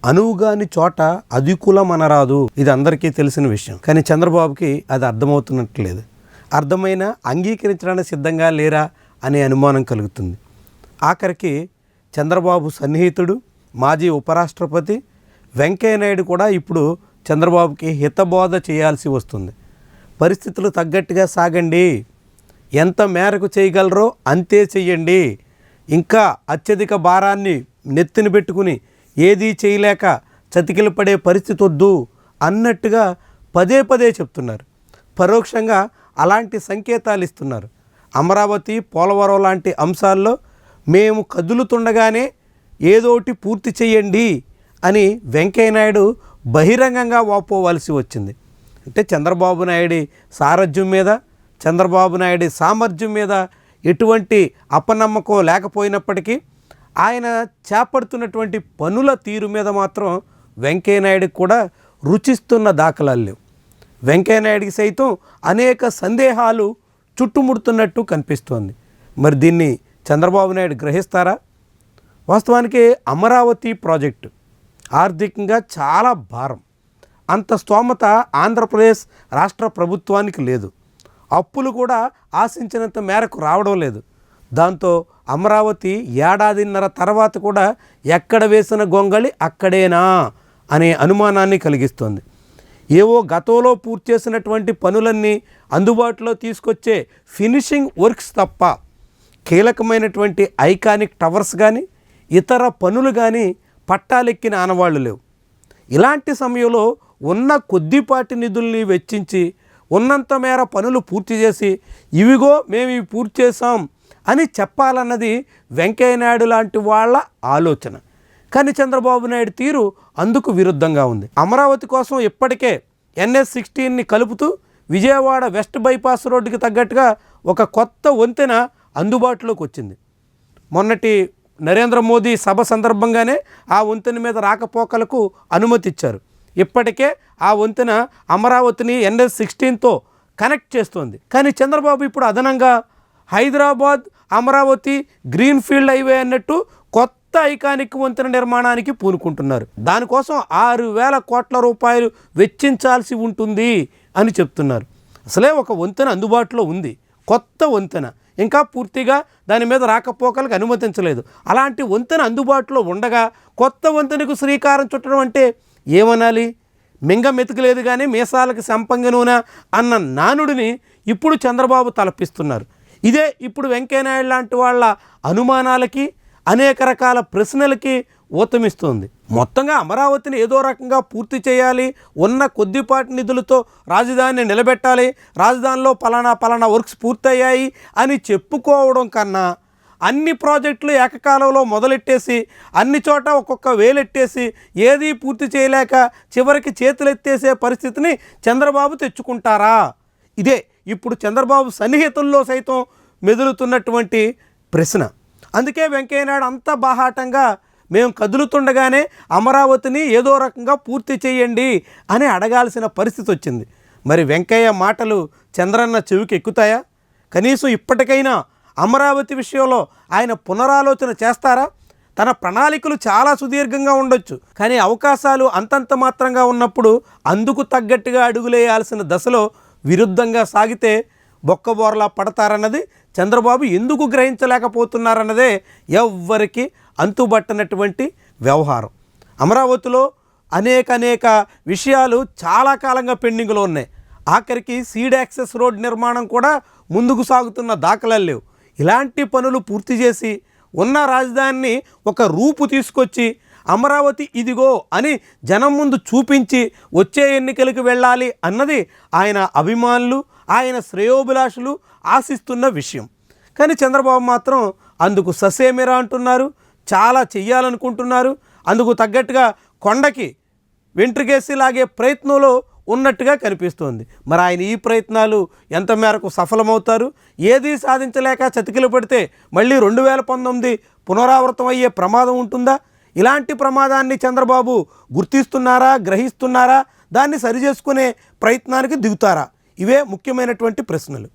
అనువుగాని చోట అధికులమనరాదు. ఇది అందరికీ తెలిసిన విషయం. కానీ చంద్రబాబుకి అది అర్థమవుతున్నట్లేదు. అర్థమైనా అంగీకరించడానికి సిద్ధంగా లేరా అనే అనుమానం కలుగుతుంది. ఆఖరికి చంద్రబాబు సన్నిహితుడు మాజీ ఉపరాష్ట్రపతి వెంకయ్యనాయుడు కూడా ఇప్పుడు చంద్రబాబుకి హితబోధ చేయాల్సి వస్తుంది. పరిస్థితులు తగ్గట్టుగా సాగండి, ఎంత మేరకు చేయగలరో అంతే చెయ్యండి, ఇంకా అత్యధిక భారాన్ని నెత్తిన పెట్టుకుని ఏదీ చేయలేక చతికిలు పడే పరిస్థితి వద్దు అన్నట్టుగా పదే పదే చెప్తున్నారు. పరోక్షంగా అలాంటి సంకేతాలు ఇస్తున్నారు. అమరావతి, పోలవరం లాంటి అంశాల్లో మేము కదులుతుండగానే ఏదోటి పూర్తి చేయండి అని వెంకయ్యనాయుడు బహిరంగంగా వాపోవలసి వచ్చింది. అంటే చంద్రబాబు నాయుడి సారథ్యం మీద, చంద్రబాబు నాయుడి సామర్థ్యం మీద ఎటువంటి అపనమ్మకం లేకపోయినప్పటికీ ఆయన చేపడుతున్నటువంటి పనుల తీరు మీద మాత్రం వెంకయ్యనాయుడికి కూడా రుచిస్తున్న దాఖలాలు లేవు. వెంకయ్యనాయుడికి సైతం అనేక సందేహాలు చుట్టుముడుతున్నట్టు కనిపిస్తోంది. మరి దీన్ని చంద్రబాబు నాయుడు గ్రహిస్తారా? వాస్తవానికి అమరావతి ప్రాజెక్టు ఆర్థికంగా చాలా భారం. అంత స్తోమత ఆంధ్రప్రదేశ్ రాష్ట్ర ప్రభుత్వానికి లేదు. అప్పులు కూడా ఆశించినంత మేరకు రావడం లేదు. దాంతో అమరావతి ఏడాదిన్నర తర్వాత కూడా ఎక్కడ వేసిన గొంగళి అక్కడేనా అనే అనుమానాన్ని కలిగిస్తోంది. ఏవో గతంలో పూర్తి చేసినటువంటి పనులన్నీ అందుబాటులో తీసుకొచ్చే ఫినిషింగ్ వర్క్స్ తప్ప కీలకమైనటువంటి ఐకానిక్ టవర్స్ కానీ ఇతర పనులు కానీ పట్టాలెక్కిన ఆనవాళ్లు లేవు. ఇలాంటి సమయంలో ఉన్న కొద్దిపాటి నిధుల్ని వెచ్చించి ఉన్నంత మేర పనులు పూర్తి చేసి ఇవిగో మేము ఇవి పూర్తి చేసాం అని చెప్పాలన్నది వెంకయ్యనాయుడు లాంటి వాళ్ళ ఆలోచన. కానీ చంద్రబాబు నాయుడు తీరు అందుకు విరుద్ధంగా ఉంది. అమరావతి కోసం ఇప్పటికే NH-16ని కలుపుతూ విజయవాడ వెస్ట్ బైపాస్ రోడ్డుకి తగ్గట్టుగా ఒక కొత్త వంతెన అందుబాటులోకి వచ్చింది. మొన్నటి నరేంద్ర మోదీ సభ సందర్భంగానే ఆ వంతెన మీద రాకపోకలకు అనుమతి ఇచ్చారు. ఇప్పటికే ఆ వంతెన అమరావతిని NH-16తో కనెక్ట్ చేస్తోంది. కానీ చంద్రబాబు ఇప్పుడు అదనంగా హైదరాబాద్ అమరావతి గ్రీన్ఫీల్డ్ హైవే అన్నట్టు కొత్త ఐకానిక్ వంతెన నిర్మాణానికి పూనుకుంటున్నారు. దానికోసం 6,000 కోట్ల రూపాయలు వెచ్చించాల్సి ఉంటుంది అని చెప్తున్నారు. అసలే ఒక వంతెన అందుబాటులో ఉంది, కొత్త వంతెన, ఇంకా పూర్తిగా దాని మీద రాకపోకలకు అనుమతించలేదు. అలాంటి వంతెన అందుబాటులో ఉండగా కొత్త వంతెనకు శ్రీకారం చుట్టడం అంటే ఏమనాలి? మింగ మెతుకులేదు కానీ మీసాలకు సంపంగ నూనె అన్న నానుడిని ఇప్పుడు చంద్రబాబు తలపిస్తున్నారు. ఇదే ఇప్పుడు వెంకయ్యనాయుడు లాంటి వాళ్ళ అనుమానాలకి అనేక రకాల ప్రశ్నలకి ఊతమిస్తుంది. మొత్తంగా అమరావతిని ఏదో రకంగా పూర్తి చేయాలి, ఉన్న కొద్దిపాటి నిధులతో రాజధానిని నిలబెట్టాలి, రాజధానిలో పలానా వర్క్స్ పూర్తయ్యాయి అని చెప్పుకోవడం కన్నా అన్ని ప్రాజెక్టులు ఏకకాలంలో మొదలెట్టేసి అన్ని చోట ఒక్కొక్క వేలెట్టేసి ఏదీ పూర్తి చేయలేక చివరికి చేతులెత్తేసే పరిస్థితిని చంద్రబాబు తెచ్చుకుంటారా? ఇదే ఇప్పుడు చంద్రబాబు సన్నిహితుల్లో సైతం మెదులుతున్నటువంటి ప్రశ్న. అందుకే వెంకయ్యనాయుడు అంత బాహాటంగా మేము కదులుతుండగానే అమరావతిని ఏదో రకంగా పూర్తి చేయండి అని అడగాల్సిన పరిస్థితి వచ్చింది. మరి వెంకయ్య మాటలు చంద్రన్న చెవికి ఎక్కుతాయా? కనీసం ఇప్పటికైనా అమరావతి విషయంలో ఆయన పునరాలోచన చేస్తారా? తన ప్రణాళికలు చాలా సుదీర్ఘంగా ఉండొచ్చు, కానీ అవకాశాలు అంతంత మాత్రంగా ఉన్నప్పుడు అందుకు తగ్గట్టుగా అడుగులేయాల్సిన దశలో విరుద్ధంగా సాగితే బొక్కబోర్లా పడతారన్నది చంద్రబాబు ఎందుకు గ్రహించలేకపోతున్నారన్నదే ఎవ్వరికి అంతుబట్టనటువంటి వ్యవహారం. అమరావతిలో అనేక విషయాలు చాలా కాలంగా పెండింగ్లో ఉన్నాయి. ఆఖరికి సీడ్ యాక్సెస్ రోడ్ నిర్మాణం కూడా ముందుకు సాగుతున్న దాఖలాలు లేవు. ఇలాంటి పనులు పూర్తి చేసి ఉన్న రాజధానిని ఒక రూపు తీసుకొచ్చి అమరావతి ఇదిగో అని జనం ముందు చూపించి వచ్చే ఎన్నికలకు వెళ్ళాలి అన్నది ఆయన అభిమానులు, ఆయన శ్రేయోభిలాషులు ఆశిస్తున్న విషయం. కానీ చంద్రబాబు మాత్రం అందుకు ససేమిరా అంటున్నారు, చాలా చెయ్యాలనుకుంటున్నారు. అందుకు తగ్గట్టుగా కొండకి వెంట్రుకేసి లాగే ప్రయత్నంలో ఉన్నట్టుగా కనిపిస్తోంది. మరి ఆయన ఈ ప్రయత్నాలు ఎంత మేరకు సఫలమవుతారు? ఏదీ సాధించలేక చతికిలు పడితే మళ్ళీ 2019 పునరావృతం అయ్యే ప్రమాదం ఉంటుందా? ఇలాంటి ప్రమాదాన్ని చంద్రబాబు గుర్తిస్తున్నారా, గ్రహిస్తున్నారా, దాన్ని సరిచేసుకునే ప్రయత్నానికి దిగుతారా? ఇవే ముఖ్యమైనటువంటి ప్రశ్నలు.